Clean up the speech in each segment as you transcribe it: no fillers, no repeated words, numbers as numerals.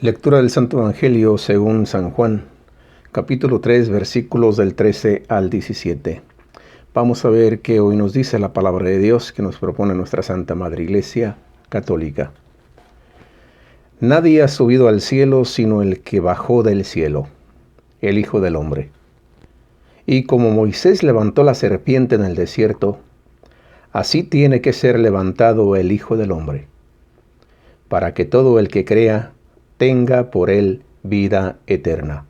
Lectura del Santo Evangelio según San Juan, capítulo 3, versículos del 13 al 17. Vamos a ver qué hoy nos dice la palabra de Dios que nos propone nuestra Santa Madre Iglesia Católica. Nadie ha subido al cielo sino el que bajó del cielo, el Hijo del Hombre. Y como Moisés levantó la serpiente en el desierto, así tiene que ser levantado el Hijo del Hombre, para que todo el que crea tenga por él vida eterna.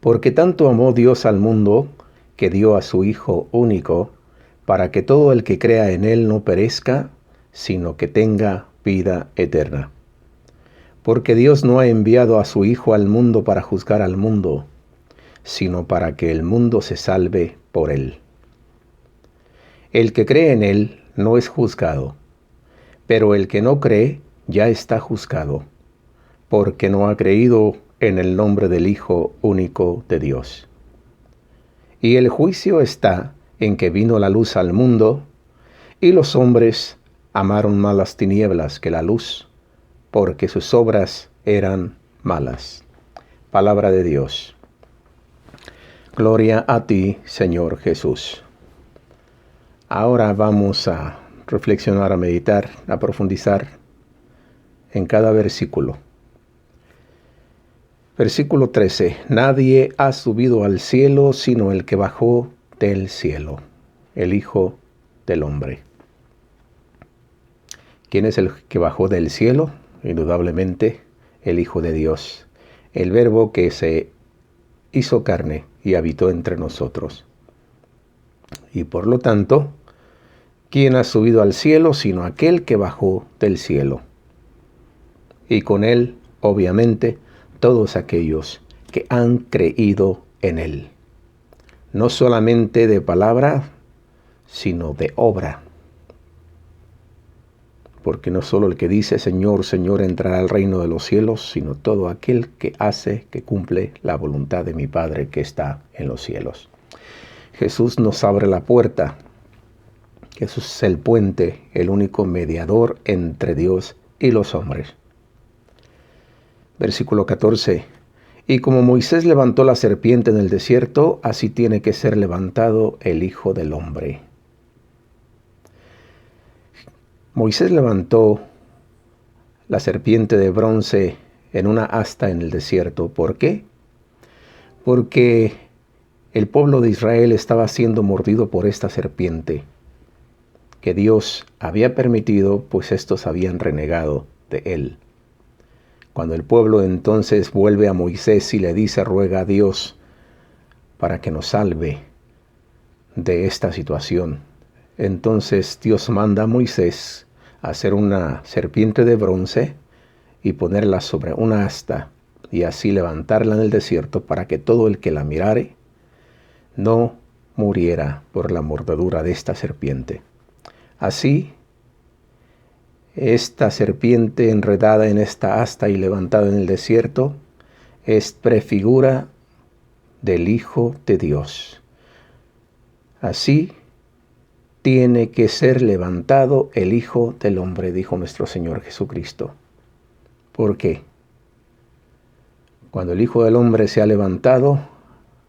Porque tanto amó Dios al mundo, que dio a su Hijo único, para que todo el que crea en él no perezca, sino que tenga vida eterna. Porque Dios no ha enviado a su Hijo al mundo para juzgar al mundo, sino para que el mundo se salve por él. El que cree en él no es juzgado, pero el que no cree ya está juzgado, porque no ha creído en el nombre del Hijo único de Dios. Y el juicio está en que vino la luz al mundo, y los hombres amaron más las tinieblas que la luz, porque sus obras eran malas. Palabra de Dios. Gloria a ti, Señor Jesús. Ahora vamos a reflexionar, a meditar, a profundizar en cada versículo. Versículo 13. Nadie ha subido al cielo sino el que bajó del cielo, el Hijo del Hombre. ¿Quién es el que bajó del cielo? Indudablemente el Hijo de Dios, el Verbo que se hizo carne y habitó entre nosotros. Y por lo tanto, ¿quién ha subido al cielo sino aquel que bajó del cielo? Y con él, obviamente, todos aquellos que han creído en él, no solamente de palabra, sino de obra. Porque no solo el que dice Señor, Señor entrará al reino de los cielos, sino todo aquel que hace, que cumple la voluntad de mi Padre que está en los cielos. Jesús nos abre la puerta. Jesús es el puente, el único mediador entre Dios y los hombres. Versículo 14. Y como Moisés levantó la serpiente en el desierto, así tiene que ser levantado el Hijo del Hombre. Moisés levantó la serpiente de bronce en una asta en el desierto. ¿Por qué? Porque el pueblo de Israel estaba siendo mordido por esta serpiente que Dios había permitido, pues estos habían renegado de él. Cuando el pueblo entonces vuelve a Moisés y le dice, ruega a Dios para que nos salve de esta situación. Entonces Dios manda a Moisés a hacer una serpiente de bronce y ponerla sobre una asta y así levantarla en el desierto para que todo el que la mirare no muriera por la mordedura de esta serpiente. Así, esta serpiente enredada en esta asta y levantada en el desierto es prefigura del Hijo de Dios. Así tiene que ser levantado el Hijo del Hombre, dijo nuestro Señor Jesucristo. ¿Por qué? Cuando el Hijo del Hombre sea levantado,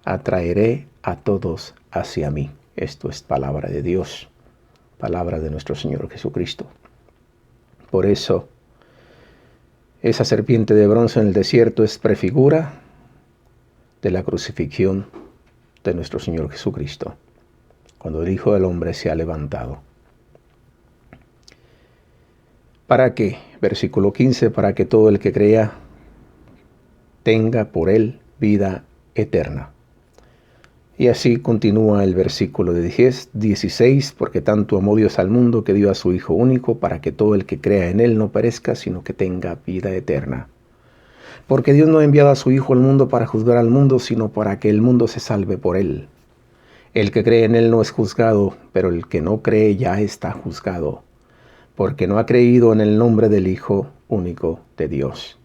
atraeré a todos hacia mí. Esto es palabra de Dios, palabra de nuestro Señor Jesucristo. Por eso, esa serpiente de bronce en el desierto es prefigura de la crucifixión de nuestro Señor Jesucristo, cuando el Hijo del Hombre se ha levantado. ¿Para qué? Versículo 15, para que todo el que crea tenga por él vida eterna. Y así continúa el versículo de 16, porque tanto amó Dios al mundo que dio a su Hijo único, para que todo el que crea en él no perezca, sino que tenga vida eterna. Porque Dios no ha enviado a su Hijo al mundo para juzgar al mundo, sino para que el mundo se salve por él. El que cree en él no es juzgado, pero el que no cree ya está juzgado, porque no ha creído en el nombre del Hijo único de Dios.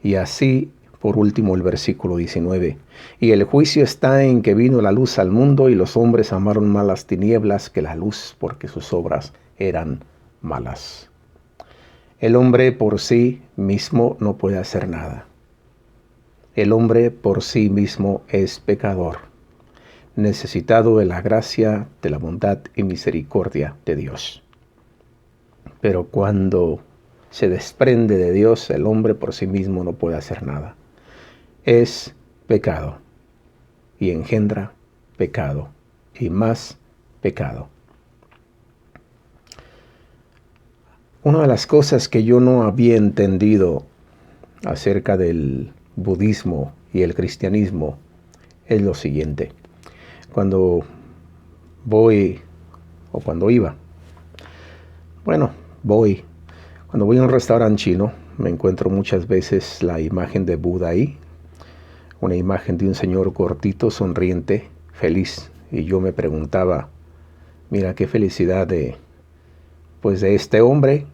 Y así, por último, el versículo 19. Y el juicio está en que vino la luz al mundo y los hombres amaron más las tinieblas que la luz, porque sus obras eran malas. El hombre por sí mismo no puede hacer nada. El hombre por sí mismo es pecador, necesitado de la gracia, de la bondad y misericordia de Dios. Pero cuando se desprende de Dios, el hombre por sí mismo no puede hacer nada. Es pecado y engendra pecado y más pecado. Una de las cosas que yo no había entendido acerca del budismo y el cristianismo es lo siguiente. Cuando voy a un restaurante chino, me encuentro muchas veces la imagen de Buda ahí, una imagen de un señor cortito, sonriente, feliz. Y yo me preguntaba, mira qué felicidad de este hombre,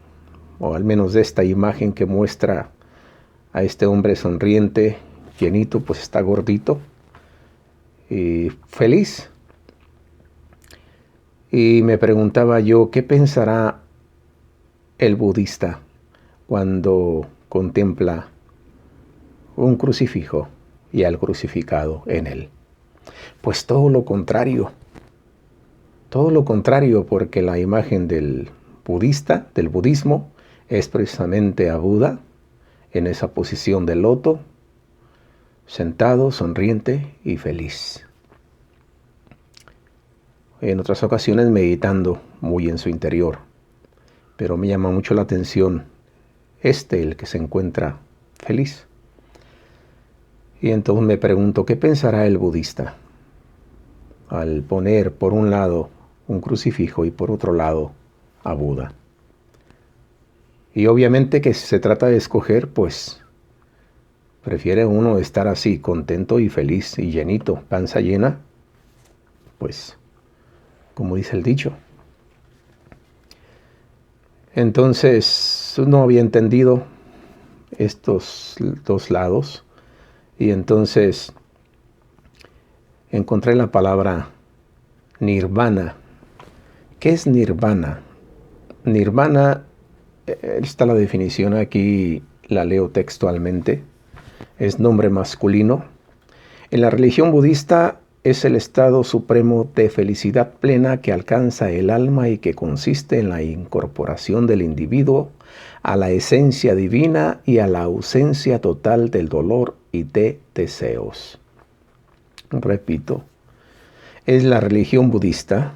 o al menos de esta imagen que muestra a este hombre sonriente, llenito, pues está gordito y feliz. Y me preguntaba yo, ¿qué pensará el budista cuando contempla un crucifijo y al crucificado en él? Pues todo lo contrario, porque la imagen del budismo, es precisamente a Buda en esa posición de loto, sentado, sonriente y feliz. En otras ocasiones meditando muy en su interior, pero me llama mucho la atención el que se encuentra feliz. Y entonces me pregunto, ¿qué pensará el budista al poner por un lado un crucifijo y por otro lado a Buda? Y obviamente que si se trata de escoger, pues prefiere uno estar así, contento y feliz y llenito, panza llena, pues como dice el dicho. Entonces no había entendido estos dos lados y entonces encontré la palabra nirvana. ¿Qué es nirvana? Nirvana, está la definición aquí, la leo textualmente, es nombre masculino. En la religión budista es el estado supremo de felicidad plena que alcanza el alma y que consiste en la incorporación del individuo a la esencia divina y a la ausencia total del dolor y de deseos. Repito, en la religión budista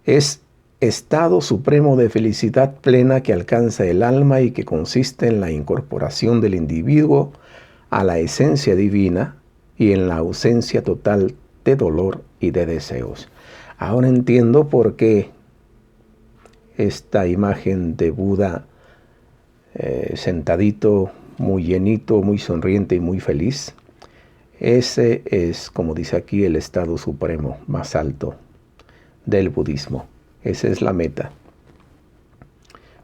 es estado supremo de felicidad plena que alcanza el alma y que consiste en la incorporación del individuo a la esencia divina y en la ausencia total de dolor y de deseos. Ahora entiendo por qué esta imagen de Buda sentadito, muy llenito, muy sonriente y muy feliz. Ese es, como dice aquí, el estado supremo más alto del budismo. Esa es la meta.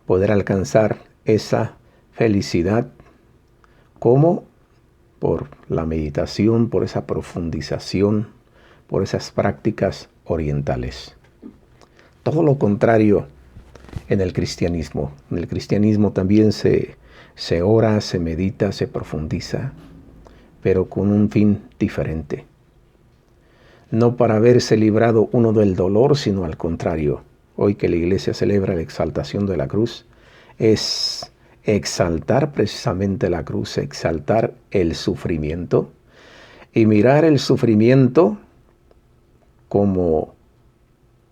Poder alcanzar esa felicidad. ¿Cómo? Por la meditación, por esa profundización, por esas prácticas orientales. Todo lo contrario en el cristianismo. En el cristianismo también se ora, se medita, se profundiza, pero con un fin diferente. No para haberse librado uno del dolor, sino al contrario. Hoy que la iglesia celebra la exaltación de la cruz, es exaltar precisamente la cruz, exaltar el sufrimiento y mirar el sufrimiento como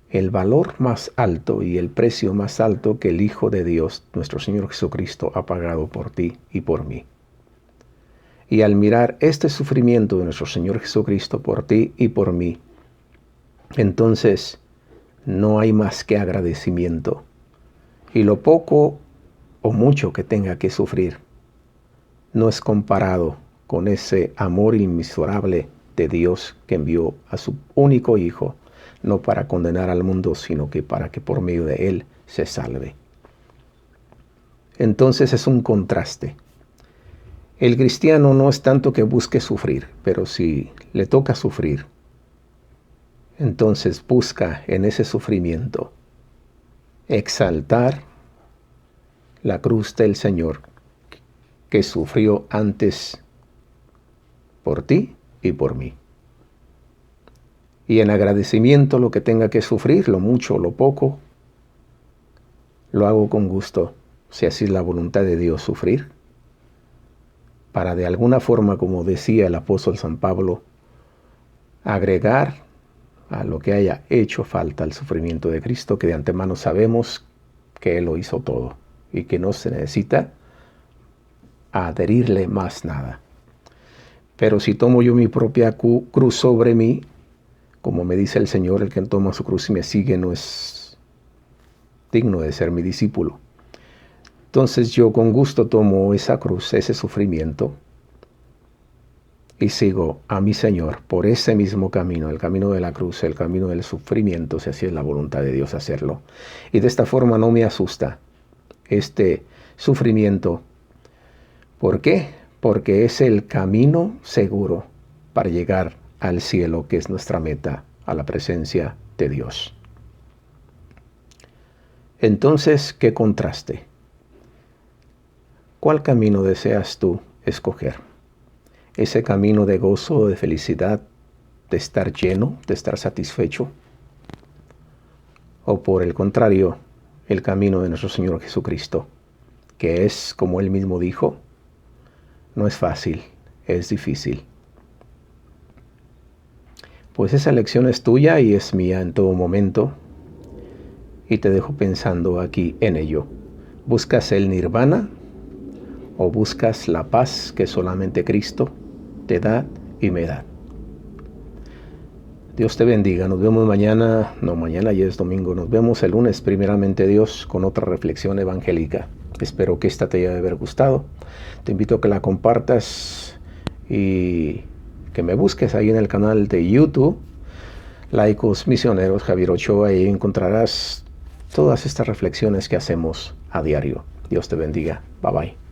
el valor más alto y el precio más alto que el Hijo de Dios, nuestro Señor Jesucristo, ha pagado por ti y por mí. Y al mirar este sufrimiento de nuestro Señor Jesucristo por ti y por mí, entonces no hay más que agradecimiento. Y lo poco o mucho que tenga que sufrir no es comparado con ese amor inmesurable de Dios que envió a su único Hijo, no para condenar al mundo, sino que para que por medio de Él se salve. Entonces es un contraste. El cristiano no es tanto que busque sufrir, pero si le toca sufrir, entonces busca en ese sufrimiento exaltar la cruz del Señor que sufrió antes por ti y por mí. Y en agradecimiento lo que tenga que sufrir, lo mucho o lo poco, lo hago con gusto, si así es la voluntad de Dios sufrir, para de alguna forma, como decía el apóstol San Pablo, agregar a lo que haya hecho falta al sufrimiento de Cristo, que de antemano sabemos que Él lo hizo todo y que no se necesita adherirle más nada. Pero si tomo yo mi propia cruz sobre mí, como me dice el Señor, el que toma su cruz y me sigue no es digno de ser mi discípulo. Entonces yo con gusto tomo esa cruz, ese sufrimiento, y sigo a mi Señor por ese mismo camino, el camino de la cruz, el camino del sufrimiento, si así es la voluntad de Dios hacerlo. Y de esta forma no me asusta este sufrimiento. ¿Por qué? Porque es el camino seguro para llegar al cielo, que es nuestra meta, a la presencia de Dios. Entonces, ¿qué contraste? ¿Cuál camino deseas tú escoger? ¿Ese camino de gozo, de felicidad, de estar lleno, de estar satisfecho? ¿O por el contrario, el camino de nuestro Señor Jesucristo, que es, como Él mismo dijo, no es fácil, es difícil? Pues esa elección es tuya y es mía en todo momento, y te dejo pensando aquí en ello. ¿Buscas el nirvana o buscas la paz que solamente Cristo te da y me da? Dios te bendiga. Nos vemos mañana. No, mañana ya es domingo. Nos vemos el lunes, primeramente Dios, con otra reflexión evangélica. Espero que esta te haya de haber gustado. Te invito a que la compartas y que me busques ahí en el canal de YouTube, Laicos Misioneros Javier Ochoa, y encontrarás todas estas reflexiones que hacemos a diario. Dios te bendiga. Bye bye.